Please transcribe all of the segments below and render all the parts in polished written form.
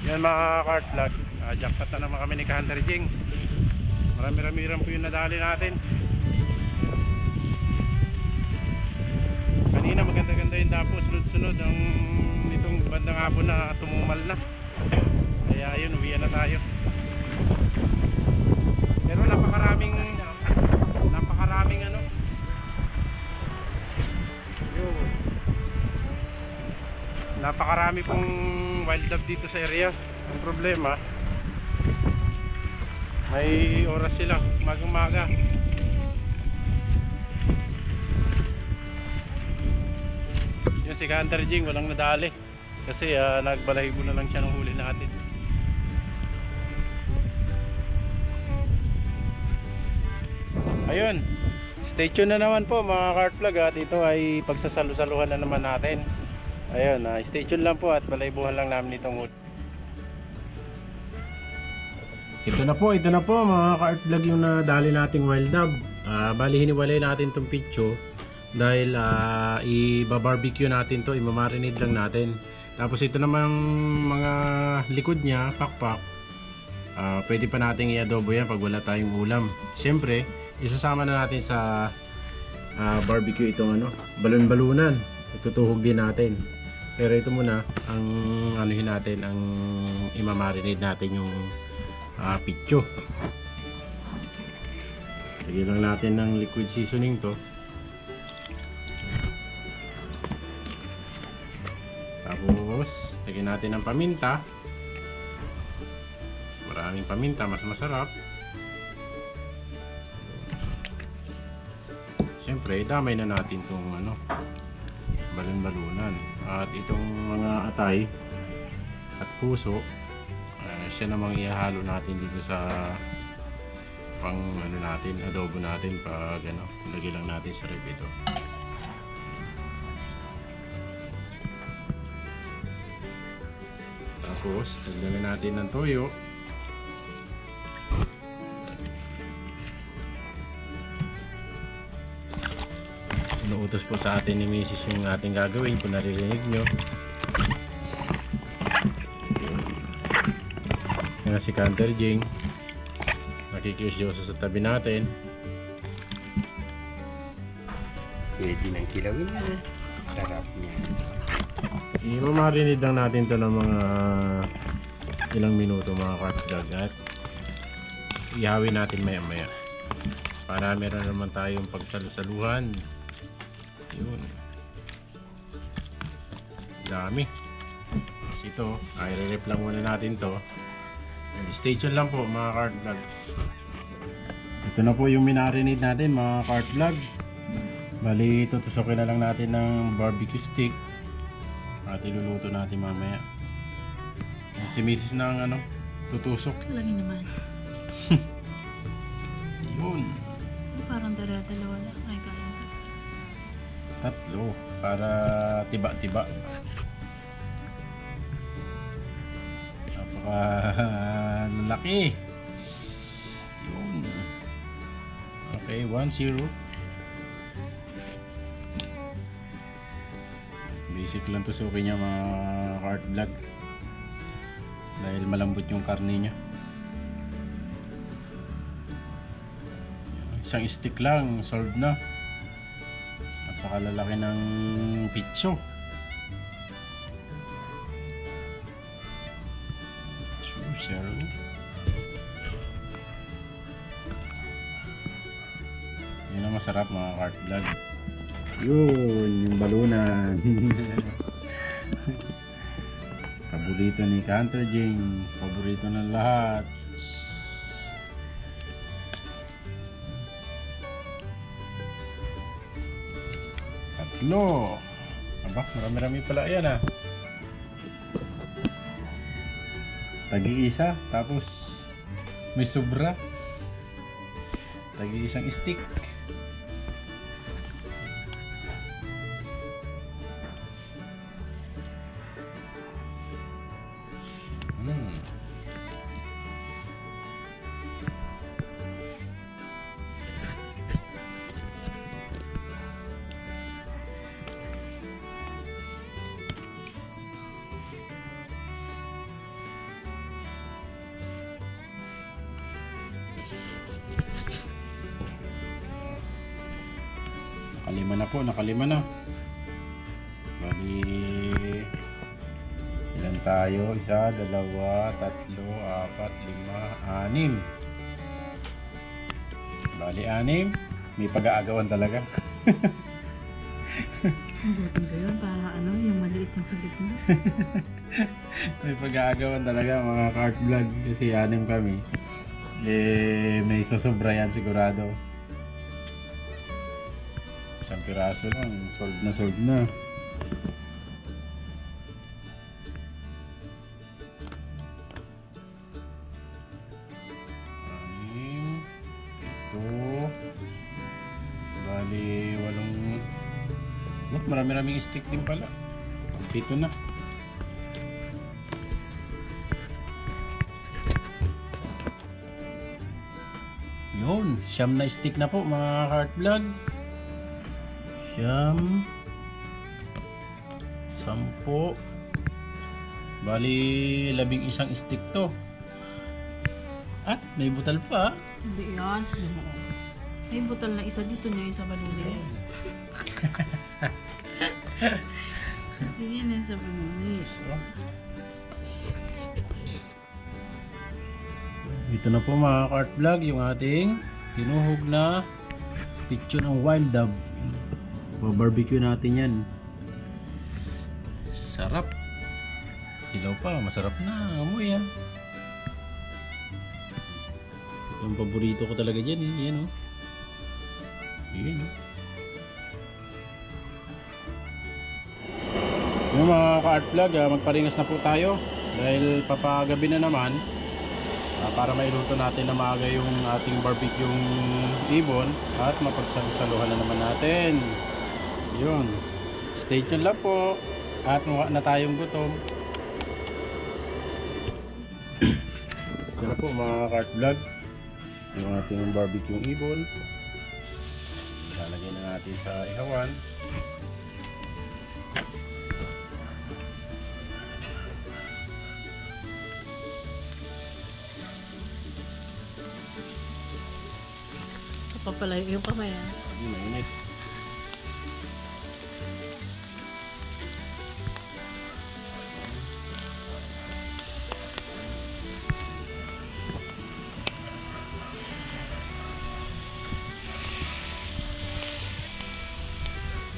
Yan mga kart vlog, jackpot na naman kami ni Hunter Jing. Marami-rami rin po yung nadali natin. Kanina maganda-ganda yung dapo, sunod-sunod ang itong bandang hapon na tumumal na. Kaya yun, uwian na tayo. Pero napakaraming ano yun, napakarami pong wild dove dito sa area. Ang problema, may oras sila umaga-umaga. Yung si Hunter Jing walang nadali kasi nagbalahibo na lang siya ng huli natin. Ayun, stay tuned na naman po mga kart vlog at ito ay pagsasalu-saluhan na naman natin. Ayun, stay tuned lang po at balaybuhan lang namin itong hood. Ito na po mga ka-art vlog yung nadali nating wild dove. Bali hiniwalay natin itong picture dahil i-barbecue natin to, i-marinate lang natin. Tapos ito namang mga likod niya, pakpak, pwede pa nating i-adobo yan pag wala tayong ulam. Siyempre, isasama na natin sa barbecue itong balon-balunan. Itutuhog din natin. Pero ito muna ang anuhin natin, ang i-marinate natin yung pitcho. Lagyan lang natin ng liquid seasoning to. Tapos lagyan natin ng paminta. Maraming paminta, mas masarap. Siyempre damay na natin tong balon-balunan. At itong mga atay at puso, siya namang ihahalo natin dito sa pang natin, adobo natin pag lagay lang natin sa ref ito. Tapos lagyan natin ng toyo. Inuutos po sa atin ni Mrs. yung ating gagawin kung naririnig nyo. Yan si Hunter Jing, nakikiusyoso sa tabi natin. Pwede nang kilawin na. Sarap niya. I-marinate lang natin to ng mga ilang minuto mga kart vlog at ihawin natin maya maya para meron naman tayong pagsalusaluhan. Yun, dami. Kasi ito, i-rep lang muna natin to. Stay tuned lang po mga kart vlog. Ito na po yung minarinate natin mga kart vlog. Bali tutusokin na lang natin ng barbecue stick at iluluto natin mamaya. Si Mrs. na ang tutusok. Lagi naman. Yun, Parang dalawa lang. Ay, kaya. tatlo para tiba-tiba. Lalaki. Yun. Okay, 1-0. Basic lang tusukin niya mga kart vlog dahil malambot yung karne niya. Isang stick lang solved na. Napakalalaki ng pitso. Yun ang masarap mga kart vlog. Yun, yung balunan. Paborito ni Hunter Jing, paborito ng lahat. Tatlo. Aba, marami-rami pala yan Tagi-isa, tapos may sobra. Tagi-isang stick. nakalima na. Bali, ilan tayo? 1, 2, 3, 4, 5, 6. Bali, 6. May pag-aagawan talaga. Buti ko yun para ano, yung maliit ng sa gitna. May pag-aagawan talaga mga cart vlog kasi 6 kami. Eh, may susobra yan sigurado. Isang piraso lang, solve na. Anim. Ito. Bali, 8. Marami-raming stick din pala. 7 na. Yun, 9 na stick na po mga cart vlog. 9, 10. Bali, 11 stick to. At may butal pa. Hindi yan. May butal na isa dito niya yung sa baluli. Hindi yan sa baluli. So, ito na po mga cart vlog yung ating tinuhog na picture ng wild dove. Barbecue natin yan. Sarap. Hilaw pa, masarap na. Amoy yan. Ito ang paborito ko talaga dyan eh. Yan o. Yan o. Yung mga ka-art vlog, magparingas na po tayo. Dahil papagabi na naman. Para mailuto natin na maaga yung ating barbecue ibon. At mapagsaluhan na naman natin. Yun. Stay tuned lang po. At mukha na tayong gutom. Ito na po mga cart vlog. Yung ating barbecue ibon. Lalagay na natin sa ihawan. Papalayo yung kamay ah. Hindi mainit.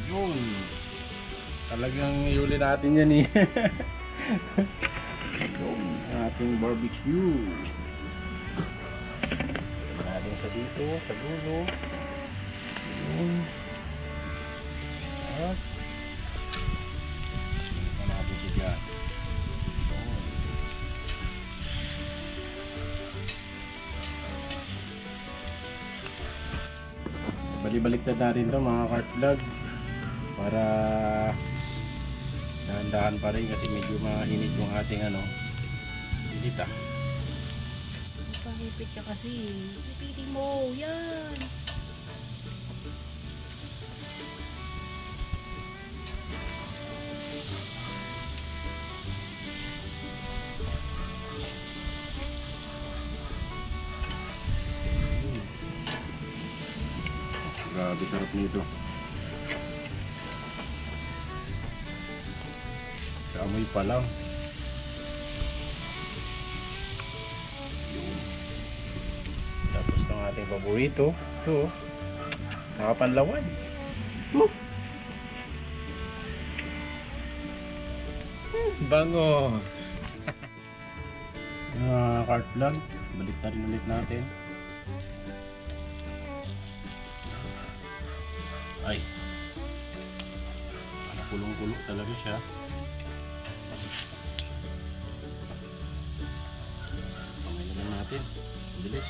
Yun. Talagang iuli natin yan eh. Yun. Ating barbecue. Natin sa dito, sa dulo. Yun. At ito natin siya dyan. Yun. Balik-balik na natin ito mga cart vlog. Para dahan-dahan pa rin kasi medyo mainit yung ating init ah. Pahipit ka kasi. Ipitin mo. Yan. Grabe sarap nito. Sa amoy pa lang. Yun. Tapos ng ating paborito. Ito. Nakapanlawan. Bango. Cart vlog. Balik na rin ulit natin. Ay. Kulong-kulo talaga siya. Pangay lang natin. Bilis.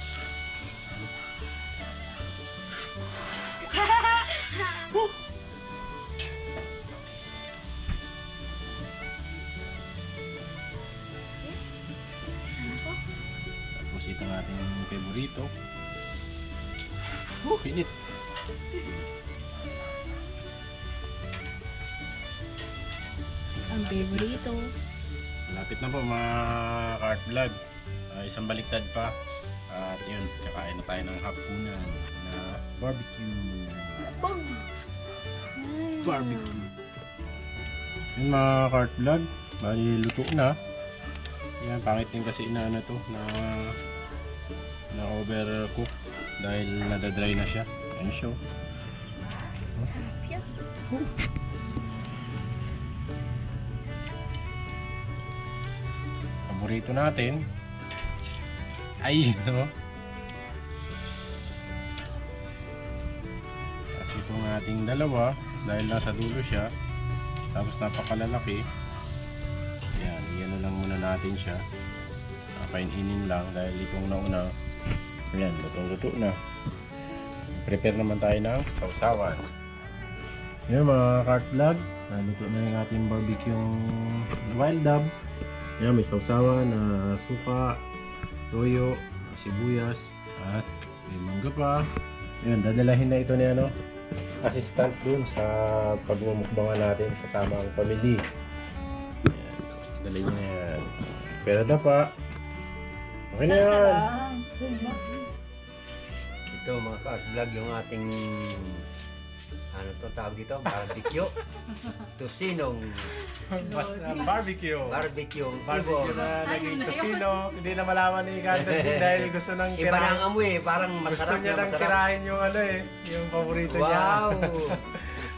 Tapos ito ang ating favorito. Init. Ang favorito. Malapit na po mga cart vlog. Isang baliktad pa. At yun, kakain na tayo ng hapunan na barbecue. Bang! barbecue. Yung mga cart vlog, bali luto na. Yan, pangit din kasi inaano to na overcook dahil nadadry na siya. Ayan siya. Paborito natin ay no. Kasi itong ating dalawa dahil nasa dulo siya tapos napakalalaki. Yan, iyan na lang muna natin siya. Kapaininin lang dahil itong nauna. Ayan, lutong-luto na. Prepare naman tayo ng sausawan. Yan mga cart vlog. Naluto na yung ating barbecue wild dab. Yan, may sausawan na suka, toyo, sibuyas, at may mangga pa. Yan, dadalahin na ito ni assistant dun sa pagmumukbangan natin kasama ang family. Yan, dali niya yan. Pero pa. Okay na yan. Ito mga ka-art vlog yung ating ano to tawag dito? Barbecue. Tusinong Basta barbecue. barbecue. Barbecue na naging casino. Hindi na malaman ni Candy dahil gusto nang Iba na ang amoy parang Gusto masarap niya na lang masarap. tirahin yung yung paborito niya. Wow!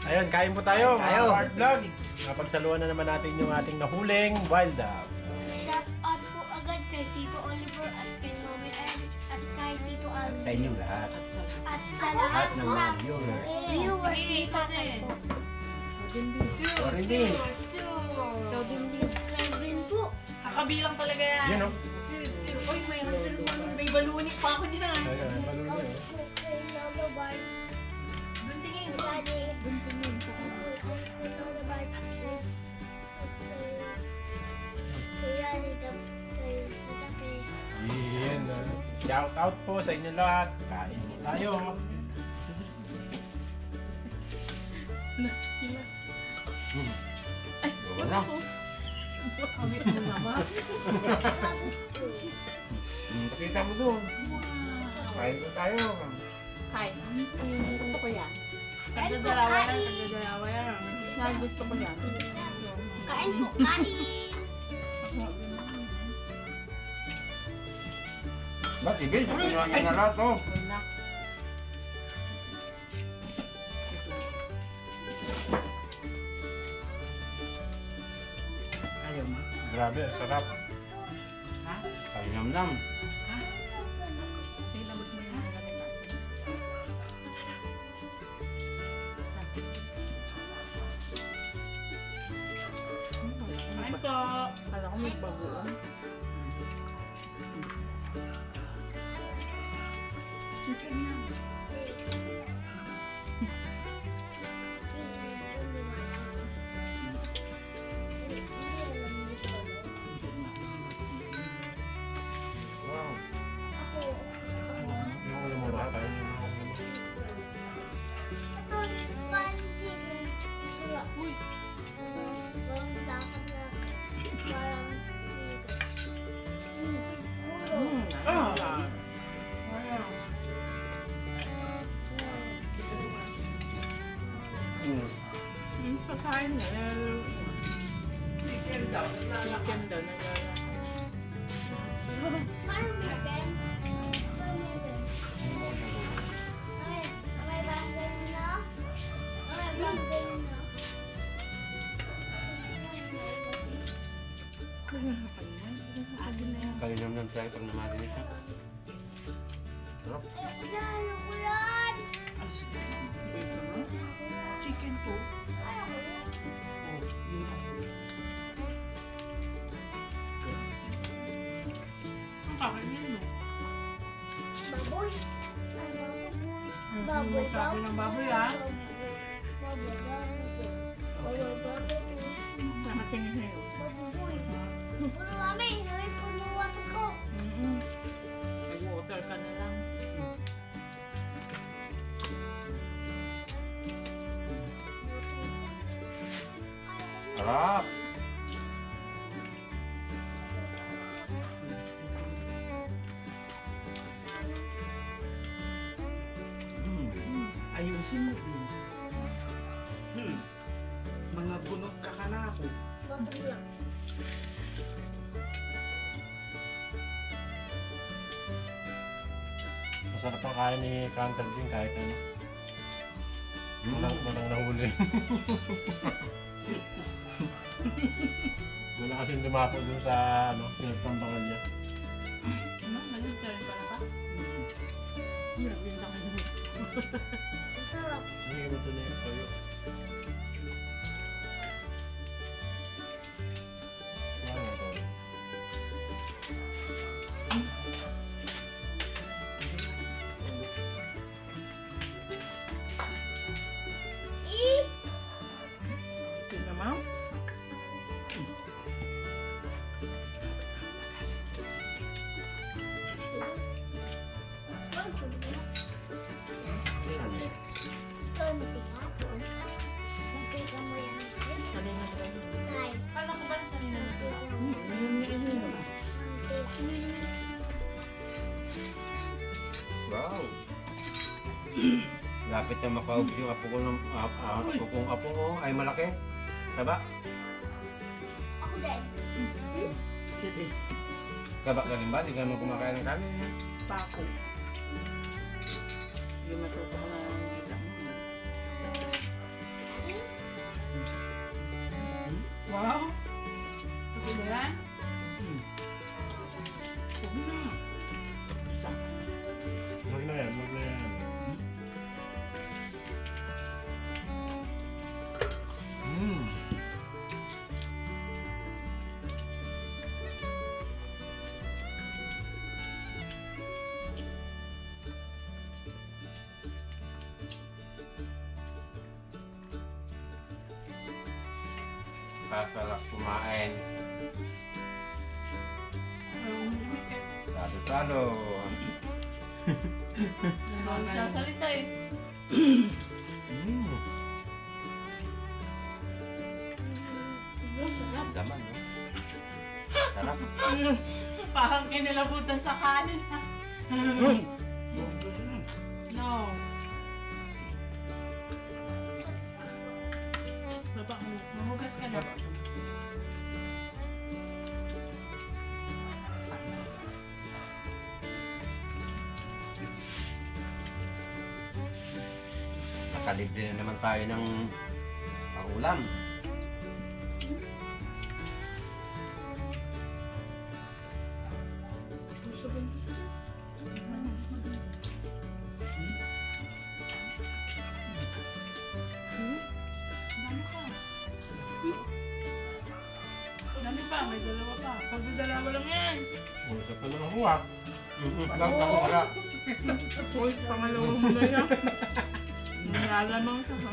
Ayun, kain po tayo Tayo. mga Art Vlog. Napagsaluhan na naman natin yung ating nahuling wild dab. Shout out po agad kay Tito Oliver at kay Mami Iris at kay Tito Alvin. Sa inyong lahat. At sa Lahat lahat ng mga viewers. viewers ni Tatay po. Sorry din. Subscribe din po. Kakabilang talaga yan. Yun o. Uy, may balunik pa ako dyan. Ayun, balon Ikaw niya. po kay Lola Bar. Doon tingin. Daddy. Doon tingin. Kay Lola Bar. Kay Yani. Tapos kay Tatay. Yan. Shout out po sa inyo lahat. Kain po tayo. Wala. Kami ang naman. Pakita mo doon. Kain po tayo. Kain. Gusto ko yan. Kain po, Tagdadalawa yan. kain. Tagdadalawa yan. Gusto ko yan. Kain po, kain. Ba't ibig? Kinuha niya na lahat oh. Wala. Ayaw mo. Grabe, sarap. Ha? Ay nam-nam. May labot mo yung mga ganun. Kain po. Kala ko may bagoong. Chicken yan. Wow. Yung ulam mo ba? Kain yung mga ulam mo. Uy. Ah! Pagkain na. Chicken daw. Chicken daw. Kain nam-nam tayo pag namarinig siya. Sarap. Chicken to. Ang kakain yan, no? Baboy. Ang Baboy sabi ng baboy, ha? Baboy, baboy. Nakatingin sa'yo. Baboy. Puno kami, nawin puno water ko. Nag-water ka na lang. Sarap. Ayusin mo, please. Masarap ang kain ni Canter din kahit ano. Hmm. Walang nahuli. Wala kasing dumapo dun sa ano, pinagtambangan niya. Ano? Nag-turn pala ka? Nag-winta ka yun. Ang sarap. Sige mo ito na yung toyo. Ano ito? Eh, Tingnan mo. ang sarap. Ano? Ito, matigas. Nakita mo yan. Sanay na ba yun? Tay. Kala ko ba na sanay na nito? Wow. Lapit na makaubos yung apo ko ng apo kong apo ko ay malaki. Taba? Ako din. Sige. Taba ka rin ba? Di ka naman kumakain ng kanin. Pako. Yung matuto ko na yung gila mo. Wow! Ito ba yan? Huwag na. Isa. Wag na yan, wag na yan. Mmm. Kasarap kumain. Talo-talo. Ang sasalita eh. Mmm. Laman, no? Sarap. Parang kinilabutan sa kanin ha. No. Baba mo. Mahugas ka na. Nakalibre na naman tayo ng pangulam. Dami ka. Dami pa. May dalawa pa. Pag may dalawa lang yan. Isa pa lang ako ah. Lang ako wala. Uy, pangalawa mo na yan. Nalamang sa mga.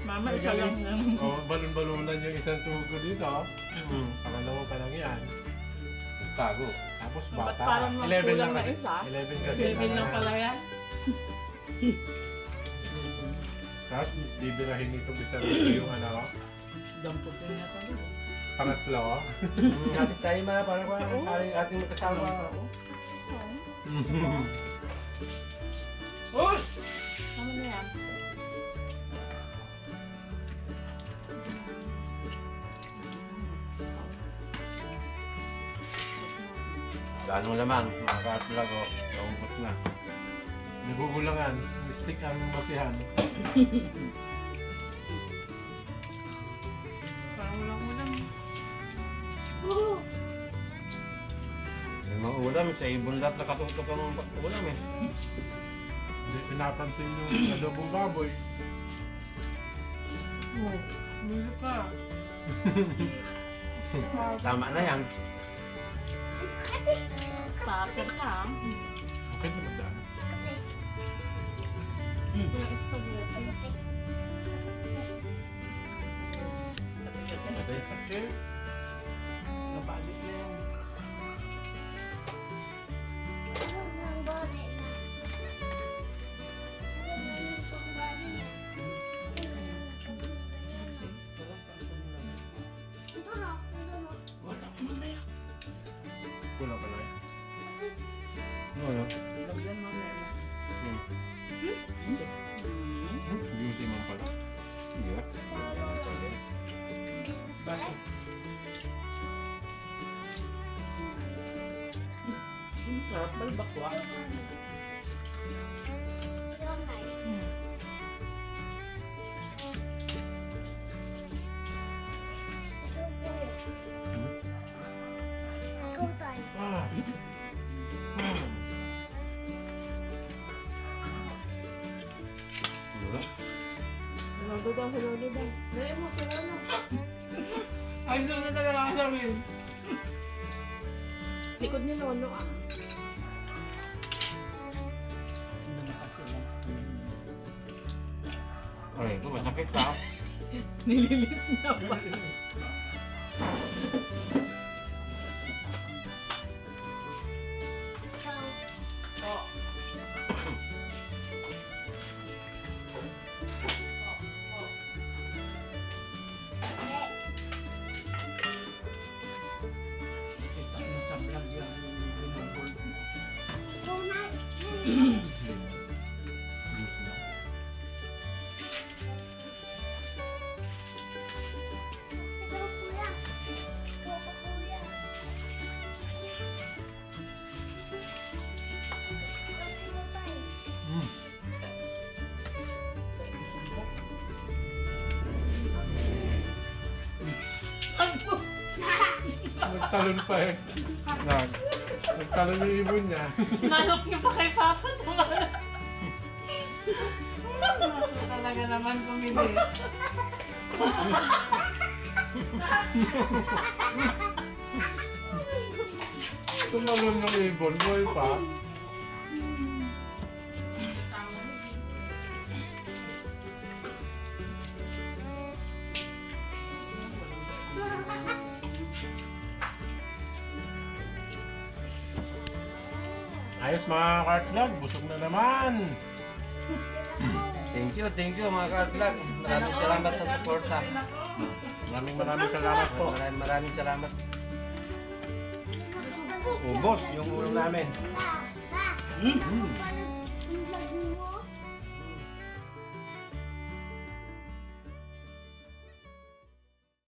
Mama, isa lang lang. Oh, balon-balonan yung isang tugo dito. Pangalawa pa lang yan. Tago. Tapos Ba't bata. parang 11 lang kulang na kasi. isa? 11 kasi. 7 lang pala yan. Tapos bibirahin nito bisa yung ano, Dampot yun yata. pangatlo. Natin tayo mga para pa ating magkasama. Oh! Ano na yan? Ganong laman, mga ka-vlog o. Naubot na. Nagugulangan. Stick ang masihan. Parang walang-walang. Oo. May mga ulam, sa ibon lahat nakatutok ang ulam eh. Hindi pinapansin yung adobong baboy. Oh, hindi pa. Tama na yan. Packer ka. Okay naman daan. Walang spaghetti. Patay sa chair. Napalit na yan. Ang bari na. Ang bari na. Ito na. Wala ko na yan. Kulang pala eh. Ano? Lagyan mo na yan. Juicy man pala. Yeah. Bakit? Sarap balbakwa. Lolo daw. Dali mo, sila na. Ay, doon na talaga ang sabihin. Likod ni Lolo ah. Ay, ito masakit ka. Nililis na pa. Siguro kuya. Ikaw pa kuya. Ikaw sino tayo? Nagtalon pa eh. Nagtalon yung ibon niya. Manok niyo pa kay Papa. Tumala. Talaga naman pumili. Tumalon yung ibon, boy pa. Ayos mga Kartlog, busog na naman. Thank you mga ka-vlog. Maraming salamat sa suporta. Maraming salamat po. Maraming salamat. Ubos yung ulam namin. Yung vlog mo.